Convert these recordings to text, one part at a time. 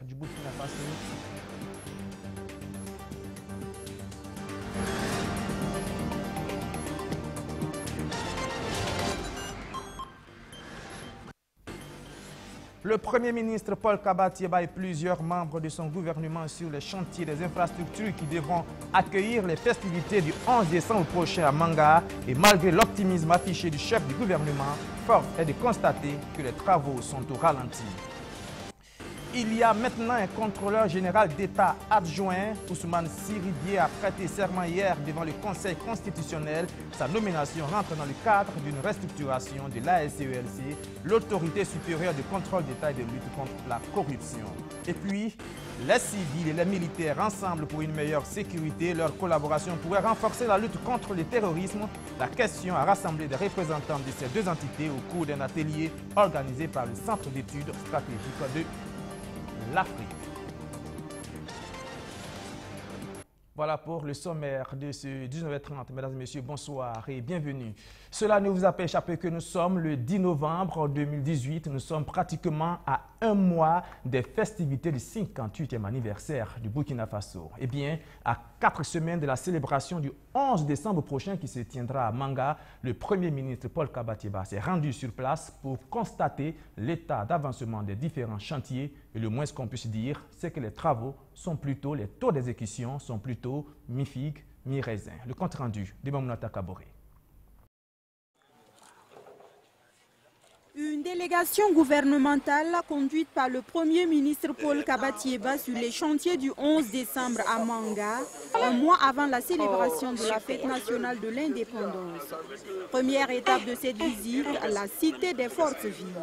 du Burkina Faso. Le Premier ministre Paul Kabatieba et plusieurs membres de son gouvernement sur les chantiers des infrastructures qui devront accueillir les festivités du 11 décembre prochain à Manga. Et malgré l'optimisme affiché du chef du gouvernement, force est de constater que les travaux sont au ralenti. Il y a maintenant un contrôleur général d'État adjoint. Ousmane Siridié a prêté serment hier devant le Conseil constitutionnel. Sa nomination rentre dans le cadre d'une restructuration de l'ASCELC, l'autorité supérieure de contrôle d'État et de lutte contre la corruption. Et puis, les civils et les militaires ensemble pour une meilleure sécurité, leur collaboration pourrait renforcer la lutte contre le terrorisme. La question a rassemblé des représentants de ces deux entités au cours d'un atelier organisé par le Centre d'études stratégiques de l'Afrique. Voilà pour le sommaire de ce 19h30. Mesdames et messieurs, bonsoir et bienvenue. Cela ne vous a pas échappé que nous sommes le 10 novembre 2018. Nous sommes pratiquement à un mois des festivités du 58e anniversaire du Burkina Faso. Eh bien, à 4 semaines de la célébration du 11 décembre prochain qui se tiendra à Manga, le Premier ministre Paul Kabatieba s'est rendu sur place pour constater l'état d'avancement des différents chantiers. Et le moins qu'on puisse dire, c'est que les travaux sont plutôt, les taux d'exécution sont plutôt mi-figue, mi-raisin. Le compte rendu de Mamounata Kaboré. Une délégation gouvernementale conduite par le Premier ministre Paul Kabatieba sur les chantiers du 11 décembre à Manga, un mois avant la célébration de la fête nationale de l'indépendance. Première étape de cette visite, la cité des forces vives.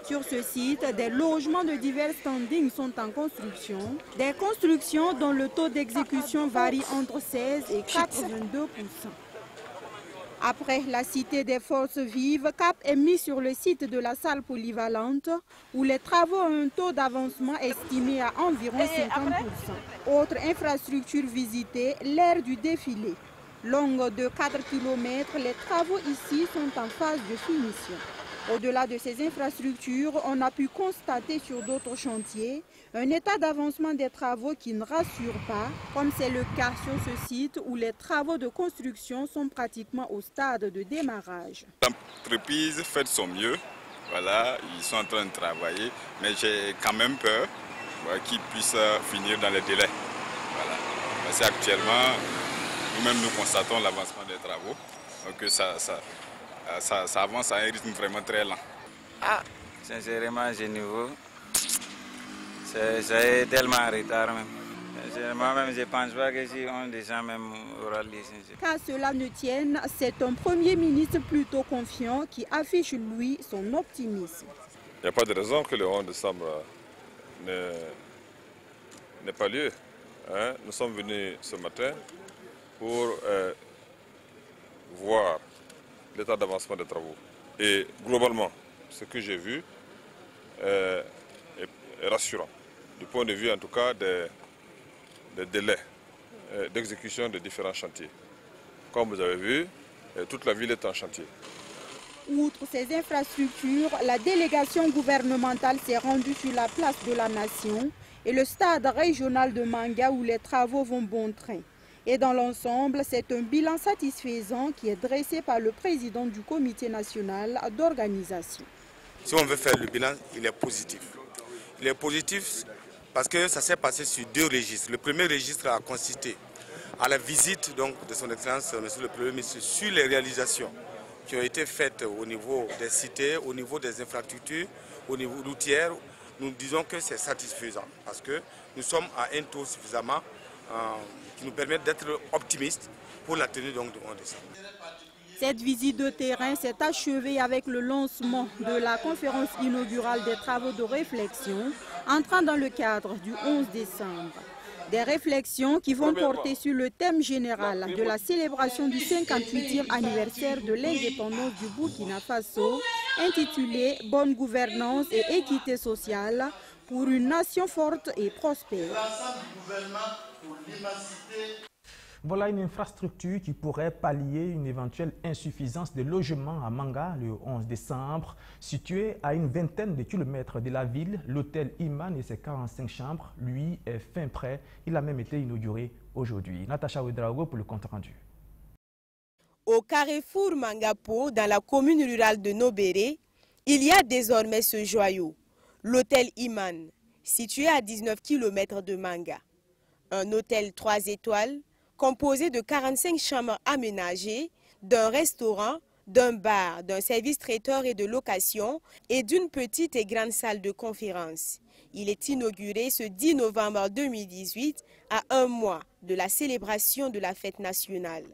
Sur ce site, des logements de divers standings sont en construction, des constructions dont le taux d'exécution varie entre 16 et 82%. Après la cité des forces vives, cap est mis sur le site de la salle polyvalente où les travaux ont un taux d'avancement estimé à environ 50%. Autre infrastructure visitée, l'aire du défilé. Longue de 4 km, les travaux ici sont en phase de finition. Au-delà de ces infrastructures, on a pu constater sur d'autres chantiers un état d'avancement des travaux qui ne rassure pas, comme c'est le cas sur ce site où les travaux de construction sont pratiquement au stade de démarrage. L'entreprise fait de son mieux, voilà, ils sont en train de travailler, mais j'ai quand même peur qu'ils puissent finir dans les délais. Voilà. Parce qu'actuellement, nous-mêmes nous constatons l'avancement des travaux, donc ça avance à un rythme vraiment très lent. Ah, sincèrement, Généraux, c'est tellement en retard même. Moi-même, je ne pense pas que si on descend même aura les sincères. Qu'à cela ne tienne, c'est un Premier ministre plutôt confiant qui affiche, lui, son optimisme. Il n'y a pas de raison que le 11 décembre n'ait pas lieu. Hein? Nous sommes venus ce matin pour voir l'état d'avancement des travaux. Et globalement, ce que j'ai vu est rassurant, du point de vue en tout cas des délais d'exécution de différents chantiers. Comme vous avez vu, toute la ville est en chantier. Outre ces infrastructures, la délégation gouvernementale s'est rendue sur la place de la Nation et le stade régional de Manga où les travaux vont bon train. Et dans l'ensemble, c'est un bilan satisfaisant qui est dressé par le président du comité national d'organisation. Si on veut faire le bilan, il est positif. Il est positif parce que ça s'est passé sur deux registres. Le premier registre a consisté à la visite donc, de son Excellence, Monsieur le Premier ministre, sur les réalisations qui ont été faites au niveau des cités, au niveau des infrastructures, au niveau routier. Nous disons que c'est satisfaisant parce que nous sommes à un taux suffisamment qui nous permet d'être optimistes pour la tenue donc, du 11 décembre. Cette visite de terrain s'est achevée avec le lancement de la conférence inaugurale des travaux de réflexion entrant dans le cadre du 11 décembre. Des réflexions qui vont porter sur le thème général de la célébration du 58e anniversaire de l'indépendance du Burkina Faso, intitulé « Bonne gouvernance et équité sociale pour une nation forte et prospère ». Voilà une infrastructure qui pourrait pallier une éventuelle insuffisance de logements à Manga le 11 décembre. Situé à une vingtaine de kilomètres de la ville, l'hôtel Iman et ses 45 chambres, lui, est fin prêt. Il a même été inauguré aujourd'hui. Natacha Ouedraogo pour le compte rendu. Au carrefour Mangapo, dans la commune rurale de Nobéré, il y a désormais ce joyau, l'hôtel Iman, situé à 19 km de Manga. Un hôtel 3 étoiles, composé de 45 chambres aménagées, d'un restaurant, d'un bar, d'un service traiteur et de location et d'une petite et grande salle de conférence. Il est inauguré ce 10 novembre 2018, à un mois de la célébration de la fête nationale.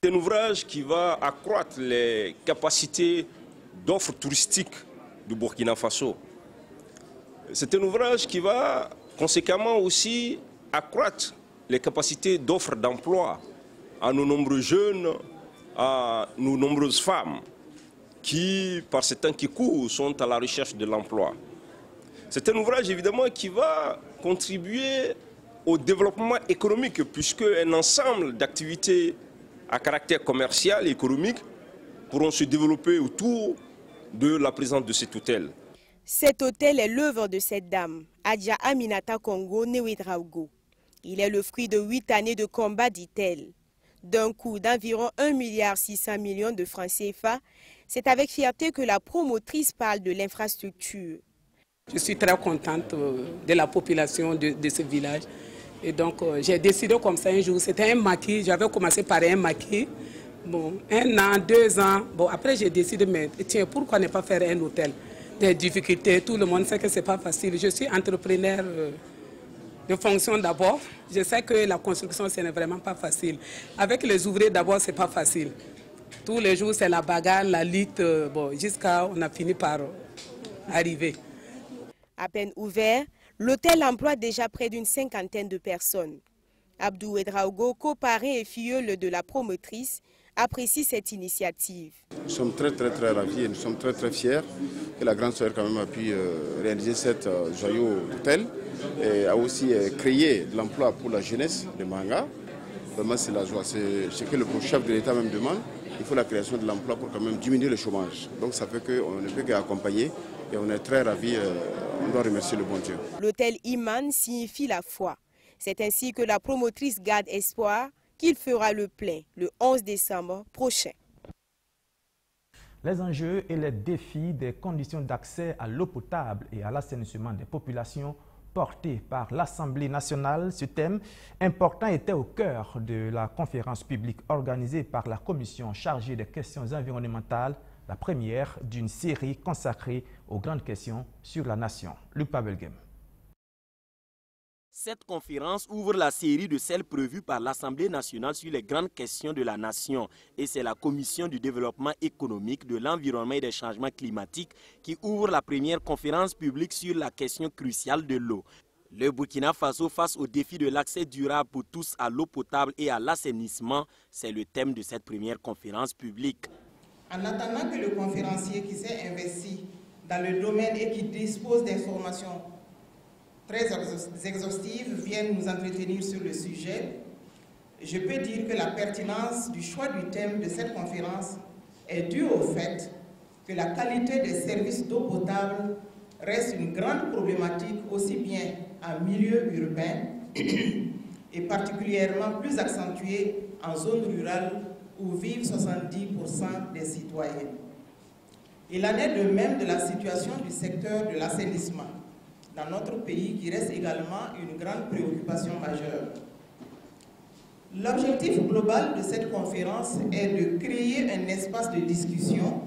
C'est un ouvrage qui va accroître les capacités d'offres touristiques du Burkina Faso. C'est un ouvrage qui va conséquemment aussi accroître les capacités d'offres d'emploi à nos nombreux jeunes, à nos nombreuses femmes qui, par ces temps qui courent, sont à la recherche de l'emploi. C'est un ouvrage évidemment qui va contribuer au développement économique puisque un ensemble d'activités à caractère commercial et économique pourront se développer autour de la présence de cet hôtel. Cet hôtel est l'œuvre de cette dame, Adja Aminata Congo Ouedraogo. Il est le fruit de 8 années de combat, dit-elle. D'un coût d'environ 1,6 milliard de francs CFA, c'est avec fierté que la promotrice parle de l'infrastructure. Je suis très contente de la population de ce village. Et donc j'ai décidé comme ça un jour, c'était un maquis, j'avais commencé par un maquis. Bon, 1 an, 2 ans, bon après j'ai décidé, mais tiens, pourquoi ne pas faire un hôtel? Des difficultés, tout le monde sait que ce n'est pas facile. Je suis entrepreneur de fonction d'abord. Je sais que la construction, ce n'est vraiment pas facile. Avec les ouvriers d'abord, ce n'est pas facile. Tous les jours, c'est la bagarre, la lutte, bon, jusqu'à on a fini par arriver. À peine ouvert, l'hôtel emploie déjà près d'une 50aine de personnes. Abdou Ouedraogo, coparrain et filleul de la promotrice, apprécie cette initiative. Nous sommes très ravis et nous sommes très fiers que la grande sœur quand même a pu réaliser cette joyau d'hôtel et a aussi créé de l'emploi pour la jeunesse de Manga. Vraiment c'est la joie, c'est ce que le chef de l'État même demande. Il faut la création de l'emploi pour quand même diminuer le chômage. Donc ça fait qu'on ne peut qu'accompagner et on est très ravis, on doit remercier le bon Dieu. L'hôtel Iman signifie la foi. C'est ainsi que la promotrice garde espoir qu'il fera le plein le 11 décembre prochain. Les enjeux et les défis des conditions d'accès à l'eau potable et à l'assainissement des populations portés par l'Assemblée nationale. Ce thème important était au cœur de la conférence publique organisée par la commission chargée des questions environnementales, la première d'une série consacrée aux grandes questions sur la nation. Luc Pabelgem. Cette conférence ouvre la série de celles prévues par l'Assemblée nationale sur les grandes questions de la nation. Et c'est la Commission du développement économique, de l'environnement et des changements climatiques qui ouvre la première conférence publique sur la question cruciale de l'eau. Le Burkina Faso face au défi de l'accès durable pour tous à l'eau potable et à l'assainissement, c'est le thème de cette première conférence publique. En attendant que le conférencier qui s'est investi dans le domaine et qui dispose d'informations très exhaustives viennent nous entretenir sur le sujet, je peux dire que la pertinence du choix du thème de cette conférence est due au fait que la qualité des services d'eau potable reste une grande problématique aussi bien en milieu urbain et particulièrement plus accentuée en zone rurale où vivent 70% des citoyens. Il en est de même de la situation du secteur de l'assainissement dans notre pays qui reste également une grande préoccupation majeure. L'objectif global de cette conférence est de créer un espace de discussion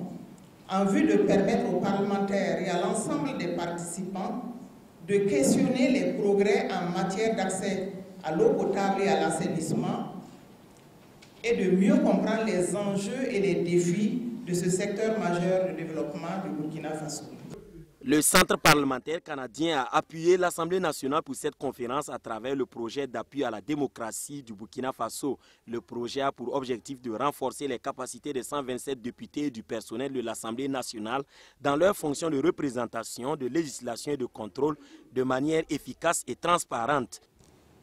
en vue de permettre aux parlementaires et à l'ensemble des participants de questionner les progrès en matière d'accès à l'eau potable et à l'assainissement et de mieux comprendre les enjeux et les défis de ce secteur majeur de développement du Burkina Faso. Le Centre parlementaire canadien a appuyé l'Assemblée nationale pour cette conférence à travers le projet d'appui à la démocratie du Burkina Faso. Le projet a pour objectif de renforcer les capacités des 127 députés et du personnel de l'Assemblée nationale dans leurs fonctions de représentation, de législation et de contrôle de manière efficace et transparente.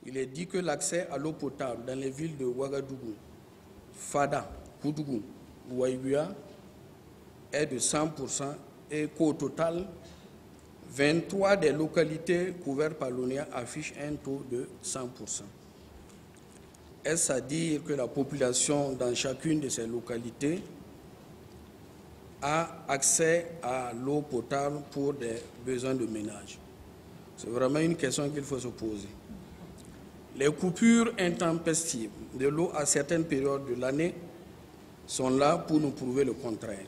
il est dit que l'accès à l'eau potable dans les villes de Ouagadougou, Fada, Koudougou, Ouaïbia est de 100% et qu'au total, 23 des localités couvertes par l'ONEA affichent un taux de 100%. Est-ce à dire que la population dans chacune de ces localités a accès à l'eau potable pour des besoins de ménage? C'est vraiment une question qu'il faut se poser. Les coupures intempestives de l'eau à certaines périodes de l'année sont là pour nous prouver le contraire.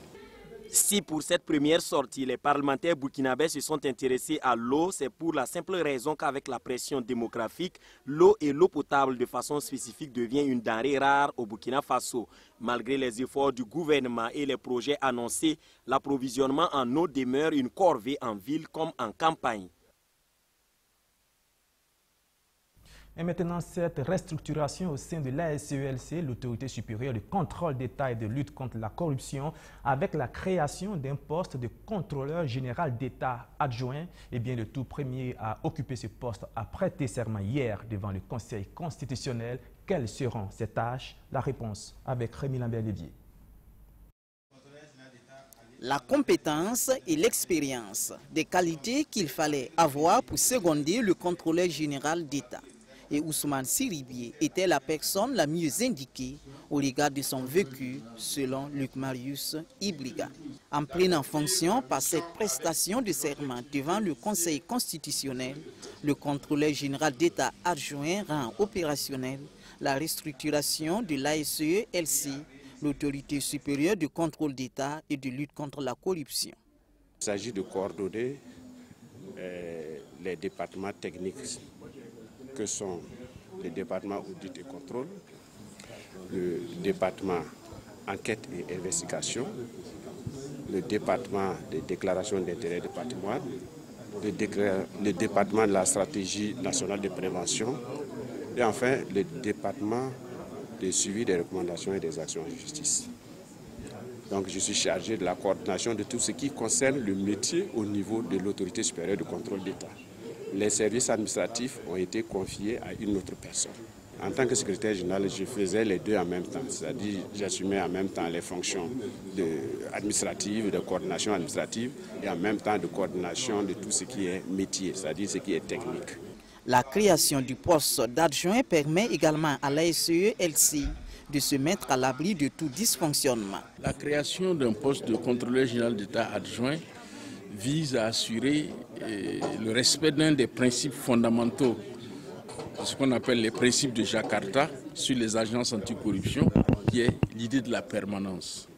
Si pour cette première sortie, les parlementaires burkinabés se sont intéressés à l'eau, c'est pour la simple raison qu'avec la pression démographique, l'eau et l'eau potable de façon spécifique devient une denrée rare au Burkina Faso. Malgré les efforts du gouvernement et les projets annoncés, l'approvisionnement en eau demeure une corvée en ville comme en campagne. Et maintenant, cette restructuration au sein de l'ASELC, l'autorité supérieure de contrôle d'État et de lutte contre la corruption, avec la création d'un poste de contrôleur général d'État adjoint, et bien le tout premier à occuper ce poste a prêté serment hier devant le Conseil constitutionnel. Quelles seront ces tâches? La réponse avec Rémi Lambert-Lévier. La compétence et l'expérience, des qualités qu'il fallait avoir pour seconder le contrôleur général d'État. Et Ousmane Siribié était la personne la mieux indiquée au regard de son vécu, selon Luc Marius Ibliga. En prenant fonction par cette prestation de serment devant le Conseil constitutionnel, le contrôleur général d'État adjoint rend opérationnel la restructuration de l'ASELC, l'autorité supérieure de contrôle d'État et de lutte contre la corruption. Il s'agit de coordonner les départements techniques que sont les départements audit et contrôle, le département enquête et investigation, le département des déclarations d'intérêt de patrimoine, le département de la stratégie nationale de prévention et enfin le département de suivi des recommandations et des actions en justice. Donc je suis chargé de la coordination de tout ce qui concerne le métier au niveau de l'autorité supérieure de contrôle d'État. Les services administratifs ont été confiés à une autre personne. En tant que secrétaire général, je faisais les deux en même temps, c'est-à-dire j'assumais en même temps les fonctions administratives, de coordination administrative et en même temps de coordination de tout ce qui est métier, c'est-à-dire ce qui est technique. La création du poste d'adjoint permet également à l'ASELC de se mettre à l'abri de tout dysfonctionnement. La création d'un poste de contrôleur général d'État adjoint vise à assurer le respect d'un des principes fondamentaux, ce qu'on appelle les principes de Jakarta sur les agences anticorruption, qui est l'idée de la permanence.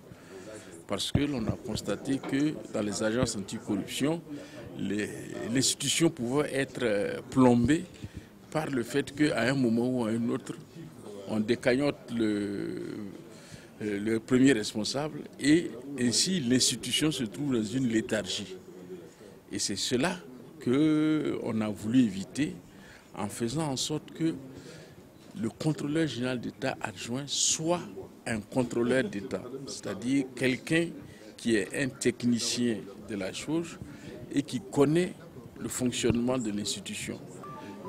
Parce que l'on a constaté que dans les agences anticorruption, l'institution pouvait être plombée par le fait qu'à un moment ou à un autre, on décagnote le premier responsable et ainsi l'institution se trouve dans une léthargie. Et c'est cela qu'on a voulu éviter en faisant en sorte que le contrôleur général d'État adjoint soit un contrôleur d'État, c'est-à-dire quelqu'un qui est un technicien de la chose et qui connaît le fonctionnement de l'institution.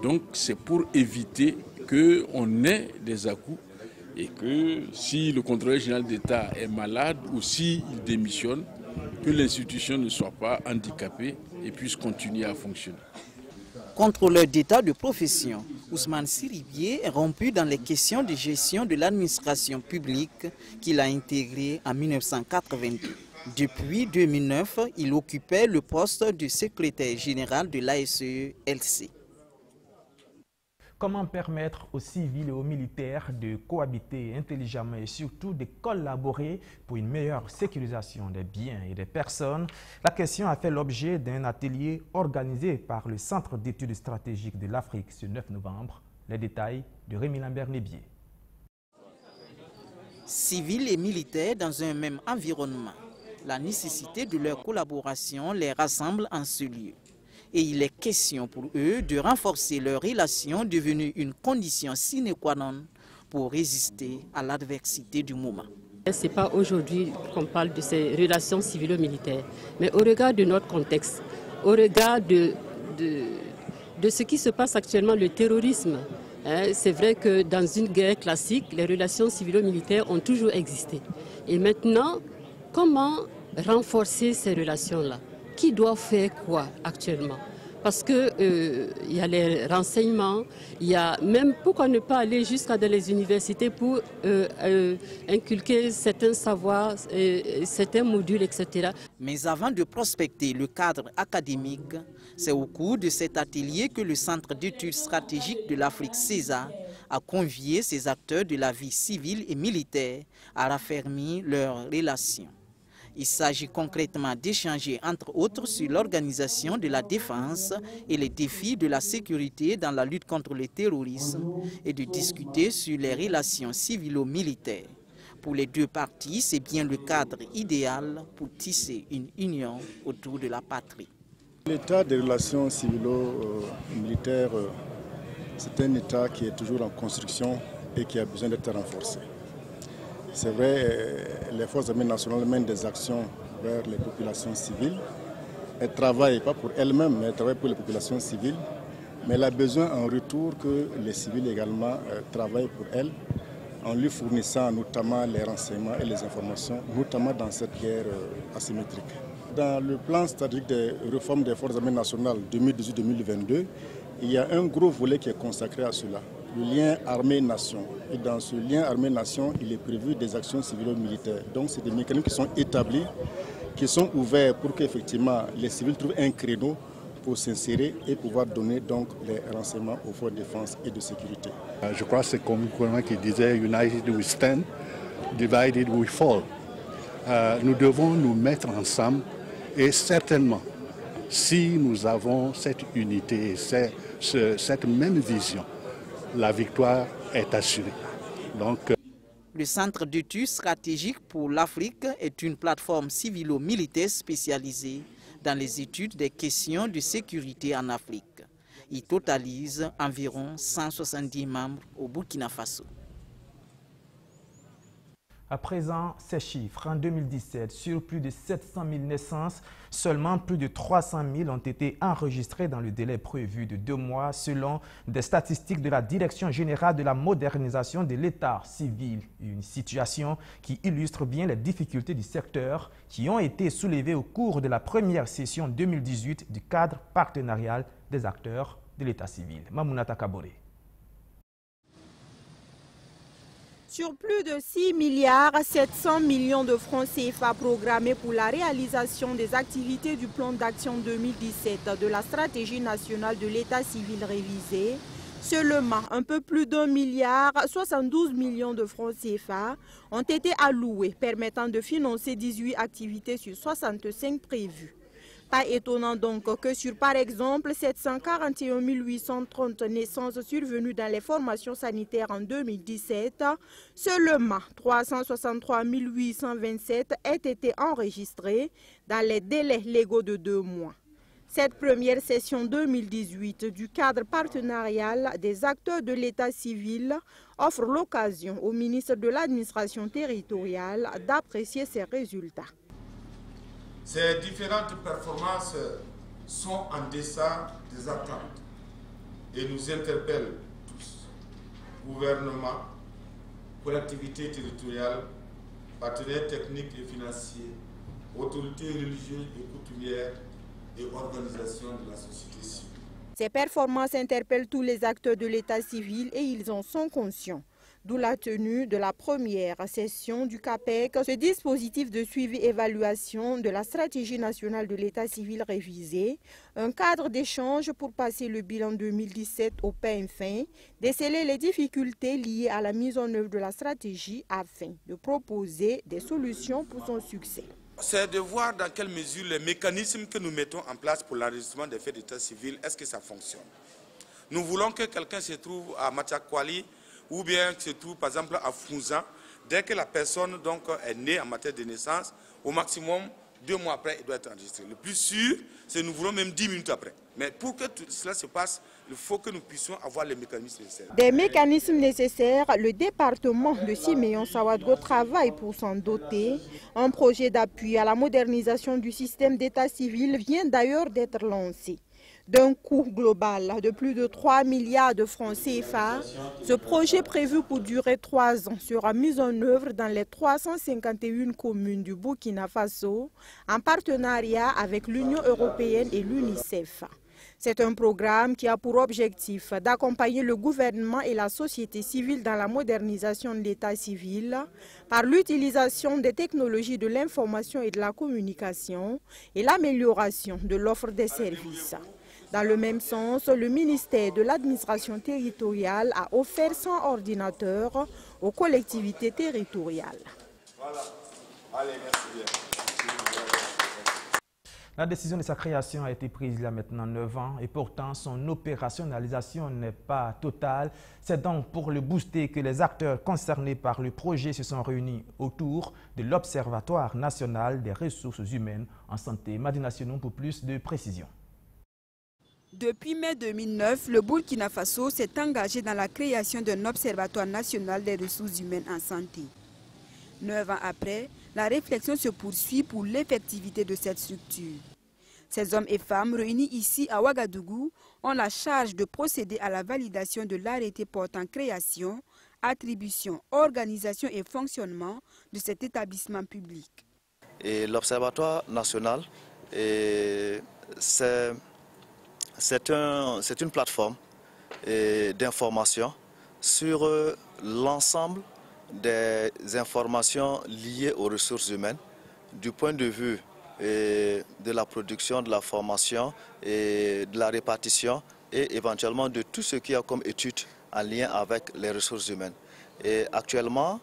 Donc c'est pour éviter qu'on ait des à-coups et que si le contrôleur général d'État est malade ou s'il démissionne, que l'institution ne soit pas handicapée et puisse continuer à fonctionner. Contrôleur d'État de profession, Ousmane Siribié est rompu dans les questions de gestion de l'administration publique qu'il a intégré en 1982. Depuis 2009, il occupait le poste de secrétaire général de l'ASELC. Comment permettre aux civils et aux militaires de cohabiter intelligemment et surtout de collaborer pour une meilleure sécurisation des biens et des personnes? La question a fait l'objet d'un atelier organisé par le Centre d'études stratégiques de l'Afrique ce 9 novembre. Les détails de Rémi Lambert-Lévier. Civils et militaires dans un même environnement. La nécessité de leur collaboration les rassemble en ce lieu. Et il est question pour eux de renforcer leurs relations devenues une condition sine qua non pour résister à l'adversité du moment. Ce n'est pas aujourd'hui qu'on parle de ces relations civilo-militaires, mais au regard de notre contexte, au regard de ce qui se passe actuellement, le terrorisme C'est vrai que dans une guerre classique, les relations civilo-militaires ont toujours existé. Et maintenant, comment renforcer ces relations-là? Qui doit faire quoi actuellement? Parce que y a les renseignements, il y a même, pourquoi ne pas aller jusqu'à dans les universités pour inculquer certains savoirs, certains modules, etc. Mais avant de prospecter le cadre académique, c'est au cours de cet atelier que le Centre d'études stratégiques de l'Afrique CESA a convié ces acteurs de la vie civile et militaire à raffermir leurs relations. Il s'agit concrètement d'échanger entre autres sur l'organisation de la défense et les défis de la sécurité dans la lutte contre le terrorisme et de discuter sur les relations civilo-militaires. Pour les deux parties, c'est bien le cadre idéal pour tisser une union autour de la patrie. L'état des relations civilo-militaires, c'est un état qui est toujours en construction et qui a besoin d'être renforcé. C'est vrai, les forces armées nationales mènent des actions vers les populations civiles. Elles travaillent pas pour elles-mêmes, mais elles travaillent pour les populations civiles. Mais elle a besoin en retour que les civils également travaillent pour elle, en lui fournissant notamment les renseignements et les informations, notamment dans cette guerre asymétrique. Dans le plan stratégique des réformes des forces armées nationales 2018-2022, il y a un gros volet qui est consacré à cela, le lien armée-nation. Et dans ce lien armée-nation, il est prévu des actions civilo-militaires. Donc c'est des mécanismes qui sont établis, qui sont ouverts pour qu'effectivement les civils trouvent un créneau pour s'insérer et pouvoir donner donc les renseignements aux forces de défense et de sécurité. Je crois que c'est comme quelqu'un qui disait « United we stand, divided we fall ». Nous devons nous mettre ensemble et certainement, si nous avons cette unité et cette même vision, la victoire est assurée. Donc, le Centre d'études stratégiques pour l'Afrique est une plateforme civilo-militaire spécialisée dans les études des questions de sécurité en Afrique. Il totalise environ 170 membres au Burkina Faso. À présent, ces chiffres, en 2017, sur plus de 700 000 naissances, seulement plus de 300 000 ont été enregistrées dans le délai prévu de 2 mois, selon des statistiques de la Direction générale de la modernisation de l'État civil. Une situation qui illustre bien les difficultés du secteur qui ont été soulevées au cours de la première session 2018 du cadre partenarial des acteurs de l'État civil. Mamounata Kabore. Sur plus de 6 milliards 700 millions de francs CFA programmés pour la réalisation des activités du plan d'action 2017 de la stratégie nationale de l'État civil révisée, seulement un peu plus d'1 milliard 72 millions de francs CFA ont été alloués, permettant de financer 18 activités sur 65 prévues. Pas étonnant donc que sur par exemple 741 830 naissances survenues dans les formations sanitaires en 2017, seulement 363 827 aient été enregistrées dans les délais légaux de 2 mois. Cette première session 2018 du cadre partenarial des acteurs de l'État civil offre l'occasion au ministre de l'administration territoriale d'apprécier ses résultats. Ces différentes performances sont en deçà des attentes et nous interpellent tous, gouvernement, collectivités territoriales, partenaires techniques et financiers, autorités religieuses et coutumières et organisations de la société civile. Ces performances interpellent tous les acteurs de l'État civil et ils en sont conscients. D'où la tenue de la première session du CAPEC, ce dispositif de suivi-évaluation de la stratégie nationale de l'État civil révisée, un cadre d'échange pour passer le bilan 2017 au pain fin, déceler les difficultés liées à la mise en œuvre de la stratégie afin de proposer des solutions pour son succès. C'est de voir dans quelle mesure les mécanismes que nous mettons en place pour l'enregistrement des faits d'état civil, est-ce que ça fonctionne? Nous voulons que quelqu'un se trouve à Matiakwali, ou bien se trouve par exemple à Founza, dès que la personne donc, est née en matière de naissance, au maximum 2 mois après, il doit être enregistré. Le plus sûr, c'est que nous voulons même 10 minutes après. Mais pour que tout cela se passe, il faut que nous puissions avoir les mécanismes nécessaires. Des mécanismes nécessaires, le département de Siméon Sawadgo travaille pour s'en doter. Un projet d'appui à la modernisation du système d'état civil vient d'ailleurs d'être lancé. D'un coût global de plus de 3 milliards de francs CFA, ce projet prévu pour durer 3 ans sera mis en œuvre dans les 351 communes du Burkina Faso en partenariat avec l'Union européenne et l'UNICEF. C'est un programme qui a pour objectif d'accompagner le gouvernement et la société civile dans la modernisation de l'état civil par l'utilisation des technologies de l'information et de la communication et l'amélioration de l'offre des services. Dans le même sens, le ministère de l'administration territoriale a offert 100 ordinateurs aux collectivités territoriales. Voilà. Allez, merci bien. La décision de sa création a été prise il y a maintenant 9 ans et pourtant son opérationnalisation n'est pas totale. C'est donc pour le booster que les acteurs concernés par le projet se sont réunis autour de l'Observatoire national des ressources humaines en santé. Madi Nationaux pour plus de précisions. Depuis mai 2009, le Burkina Faso s'est engagé dans la création d'un observatoire national des ressources humaines en santé. 9 ans après, la réflexion se poursuit pour l'effectivité de cette structure. Ces hommes et femmes réunis ici à Ouagadougou ont la charge de procéder à la validation de l'arrêté portant création, attribution, organisation et fonctionnement de cet établissement public. L'Observatoire national, c'est une plateforme d'information sur l'ensemble des informations liées aux ressources humaines du point de vue de la production, de la formation, et de la répartition et éventuellement de tout ce qu'il y a comme études en lien avec les ressources humaines. Et actuellement,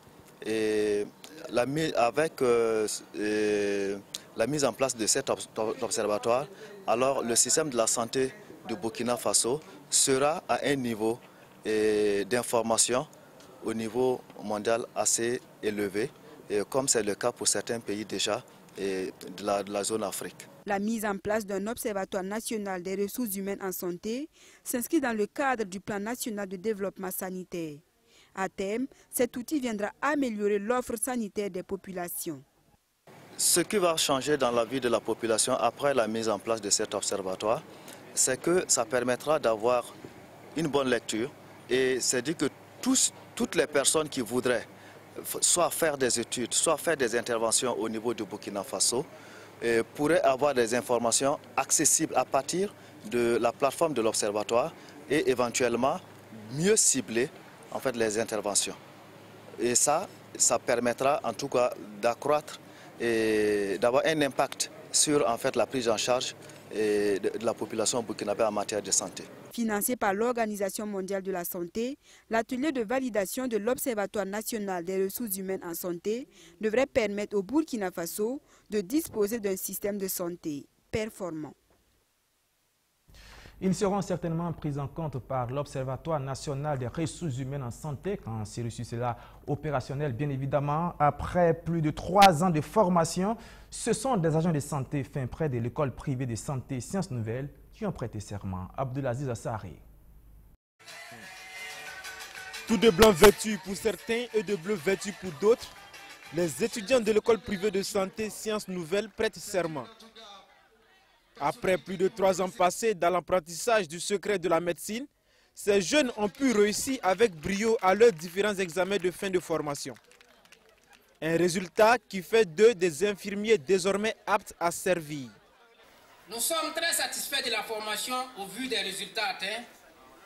avec la mise en place de cet observatoire, alors le système de la santé du Burkina Faso sera à un niveau d'information au niveau mondial assez élevé, comme c'est le cas pour certains pays déjà de la zone Afrique. La mise en place d'un observatoire national des ressources humaines en santé s'inscrit dans le cadre du plan national de développement sanitaire. À terme, cet outil viendra améliorer l'offre sanitaire des populations. Ce qui va changer dans la vie de la population après la mise en place de cet observatoire, c'est que ça permettra d'avoir une bonne lecture et c'est dit que toutes les personnes qui voudraient soit faire des études, soit faire des interventions au niveau du Burkina Faso, pourraient avoir des informations accessibles à partir de la plateforme de l'Observatoire et éventuellement mieux cibler en fait, les interventions. Et ça permettra en tout cas d'accroître et d'avoir un impact sur en fait, la prise en charge de la population burkinabé en matière de santé. Financé par l'Organisation mondiale de la santé, l'atelier de validation de l'Observatoire national des ressources humaines en santé devrait permettre au Burkina Faso de disposer d'un système de santé performant. Ils seront certainement pris en compte par l'Observatoire national des ressources humaines en santé quand celui-ci sera opérationnel, bien évidemment. Après plus de 3 ans de formation, ce sont des agents de santé fin près de l'école privée de santé Sciences Nouvelles qui ont prêté serment. Abdelaziz Assari. Tout de blanc vêtu pour certains et de bleu vêtu pour d'autres, les étudiants de l'école privée de santé Sciences Nouvelles prêtent serment. Après plus de 3 ans passés dans l'apprentissage du secret de la médecine, ces jeunes ont pu réussir avec brio à leurs différents examens de fin de formation. Un résultat qui fait d'eux des infirmiers désormais aptes à servir. Nous sommes très satisfaits de la formation au vu des résultats atteints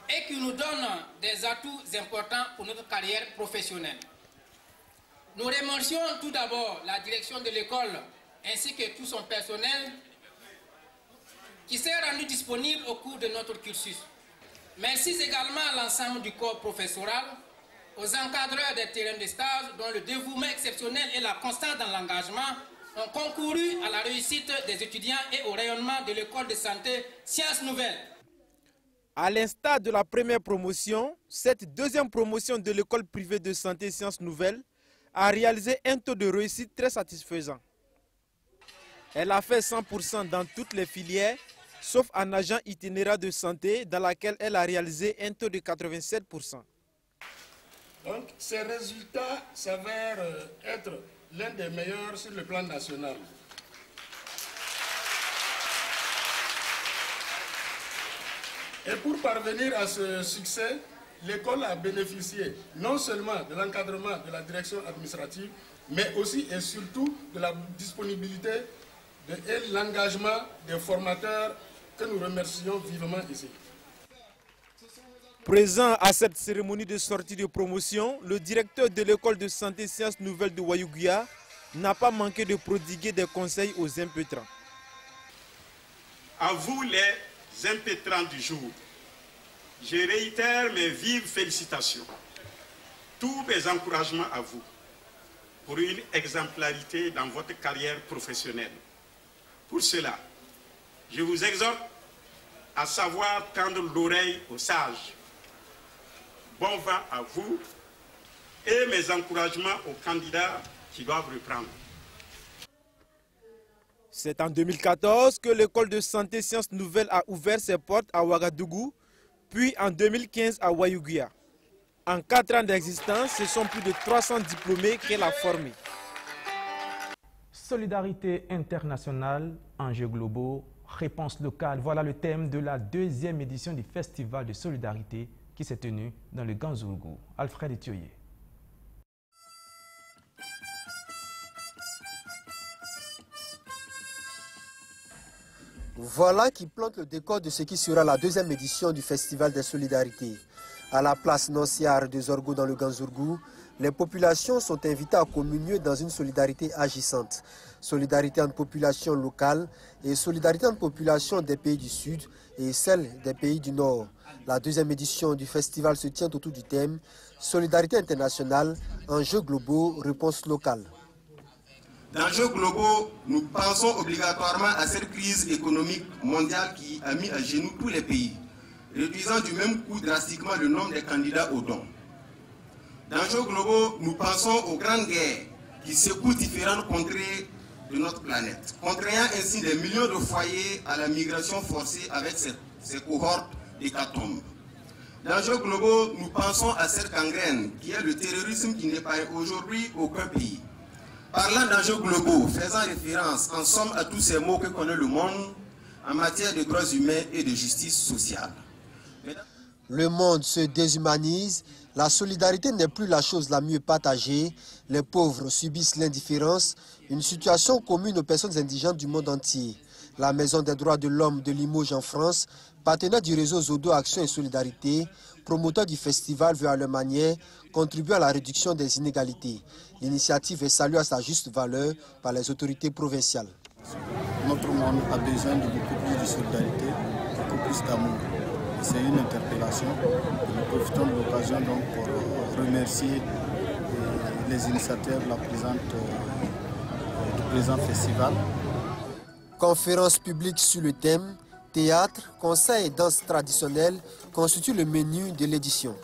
et qui nous donne des atouts importants pour notre carrière professionnelle. Nous remercions tout d'abord la direction de l'école ainsi que tout son personnel qui s'est rendu disponible au cours de notre cursus. Merci également à l'ensemble du corps professoral, aux encadreurs des terrains de stage dont le dévouement exceptionnel et la constance dans l'engagement ont concouru à la réussite des étudiants et au rayonnement de l'école de santé Sciences Nouvelles. À l'instar de la première promotion, cette deuxième promotion de l'école privée de santé Sciences Nouvelles a réalisé un taux de réussite très satisfaisant. Elle a fait 100% dans toutes les filières, sauf en agent itinérant de santé, dans laquelle elle a réalisé un taux de 87%. Donc, ces résultats s'avèrent être l'un des meilleurs sur le plan national. Et pour parvenir à ce succès, l'école a bénéficié non seulement de l'encadrement de la direction administrative, mais aussi et surtout de la disponibilité et l'engagement des formateurs que nous remercions vivement ici. Présent à cette cérémonie de sortie de promotion, le directeur de l'école de santé sciences nouvelles de Wayouguia n'a pas manqué de prodiguer des conseils aux impétrants. À vous les impétrants du jour, je réitère mes vives félicitations, tous mes encouragements à vous pour une exemplarité dans votre carrière professionnelle. Pour cela, je vous exhorte à savoir tendre l'oreille aux sages. Bon vent à vous et mes encouragements aux candidats qui doivent reprendre. C'est en 2014 que l'école de santé sciences nouvelles a ouvert ses portes à Ouagadougou, puis en 2015 à Wayouguia. En 4 ans d'existence, ce sont plus de 300 diplômés qu'elle a formés. Solidarité internationale, enjeux globaux, réponses locales. Voilà le thème de la 2e édition du Festival de solidarité qui s'est tenu dans le Ganzourgou. Alfred Thioye. Voilà qui plante le décor de ce qui sera la 2e édition du Festival des solidarités. À la place Nonciar de Zorgo dans le Ganzourgou, les populations sont invitées à communier dans une solidarité agissante. Solidarité entre populations locales et solidarité entre populations des pays du Sud et celles des pays du Nord. La 2e édition du festival se tient autour du thème « Solidarité internationale, enjeux globaux, réponses locales ». D'enjeux globaux, nous pensons obligatoirement à cette crise économique mondiale qui a mis à genoux tous les pays, réduisant du même coup drastiquement le nombre des candidats aux dons. D'enjeux globaux, nous pensons aux grandes guerres qui secouent différentes contrées de notre planète, contraignant ainsi des millions de foyers à la migration forcée avec ces cohortes d'hécatombes. D'enjeux globaux, nous pensons à cette gangrène qui est le terrorisme qui n'épargne aujourd'hui aucun pays. Parlant d'enjeux globaux, faisant référence en somme à tous ces mots que connaît le monde en matière de droits humains et de justice sociale. Le monde se déshumanise, la solidarité n'est plus la chose la mieux partagée, les pauvres subissent l'indifférence, une situation commune aux personnes indigentes du monde entier. La Maison des droits de l'homme de Limoges en France, partenaire du réseau Zodo Action et Solidarité, promoteur du festival veut à leur manière contribuer à la réduction des inégalités. L'initiative est saluée à sa juste valeur par les autorités provinciales. Notre monde a besoin de beaucoup plus de solidarité, beaucoup plus d'amour. C'est une interpellation. Nous profitons de l'occasion donc pour remercier les initiateurs du présent festival. Conférence publique sur le thème théâtre, conseil et danse traditionnelle constituent le menu de l'édition.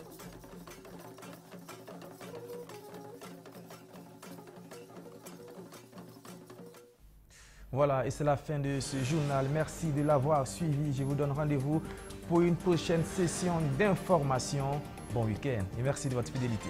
Voilà, et c'est la fin de ce journal. Merci de l'avoir suivi. Je vous donne rendez-vous pour une prochaine session d'information. Bon week-end et merci de votre fidélité.